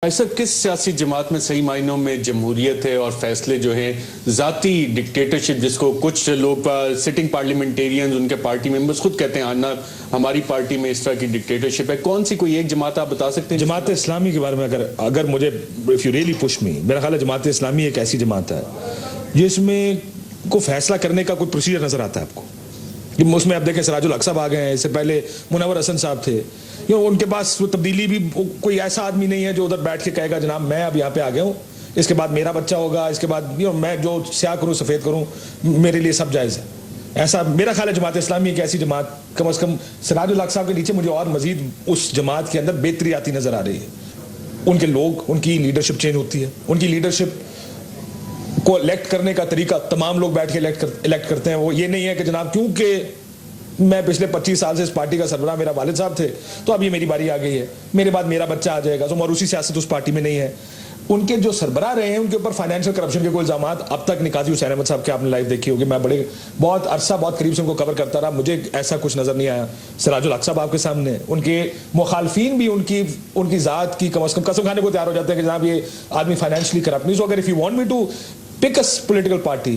ایسا کس سیاسی جماعت میں صحیح معنوں میں جمہوریت ہے اور فیصلے جو ہیں ذاتی ڈکٹیٹرشپ جس کو کچھ لوگ سٹنگ پارلیمنٹیرینز ان کے پارٹی ممبرز خود کہتے ہیں آنا ہماری پارٹی میں اس طرح کی ڈکٹیٹرشپ ہے، کون سی کوئی ایک جماعت آپ بتا سکتے ہیں؟ جماعت اسلامی کے بارے میں اگر مجھے if you really push me، میرا خیال ہے جماعت اسلامی ایک ایسی جماعت ہے جس میں کو فیصلہ کرنے کا کوئی پروسیجر نظر آتا ہے آپ کو۔ اس میں آپ دیکھیں سراج الحق صاحب آ گئے ہیں، اس سے پہلے منور حسن صاحب تھے، ان کے پاس وہ تبدیلی بھی کوئی ایسا آدمی نہیں ہے جو ادھر بیٹھ کے کہے گا جناب میں اب یہاں پہ آ گیا ہوں، اس کے بعد میرا بچہ ہوگا، اس کے بعد میں جو سیاہ کروں سفید کروں میرے لیے سب جائز ہے۔ ایسا میرا خیال ہے جماعت اسلامی ایک ایسی جماعت، کم از کم سراج الحق صاحب کے نیچے مجھے اور مزید اس جماعت کے اندر بہتری آتی نظر آ رہی ہے۔ ان کے لوگ، ان کی لیڈرشپ چینج ہوتی ہے، ان کی لیڈرشپ کو الیکٹ کرنے کا طریقہ تمام لوگ بیٹھ کے الیکٹ کرتے ہیں۔ وہ یہ نہیں ہے کہ جناب کیونکہ میں پچھلے 25 سال سے اس پارٹی کا سربراہ میرا والد صاحب تھے تو اب یہ میری باری آ گئی ہے، میرے بعد میرا بچہ آ جائے گا، تو موروثی سیاست اس پارٹی میں نہیں ہے۔ ان کے جو سربراہ رہے ہیں ان کے اوپر فائنینشیل کرپشن کے کوئی الزامات اب تک قاضی حسین احمد صاحب کے آپ نے لائف دیکھی ہوگی، میں بہت عرصہ بہت قریب سے ان کو کور کرتا رہا، مجھے ایسا کچھ نظر نہیں آیا۔ سراج الحق صاحب آپ کے سامنے، ان کے مخالفین بھی ان کی ذات کی کم از کم قسم کھانے کو تیار ہو جاتے ہیں کہ جناب یہ آدمی فائنینشلی کرپٹ نہیں۔ سو اگر if you want me to pick a political party،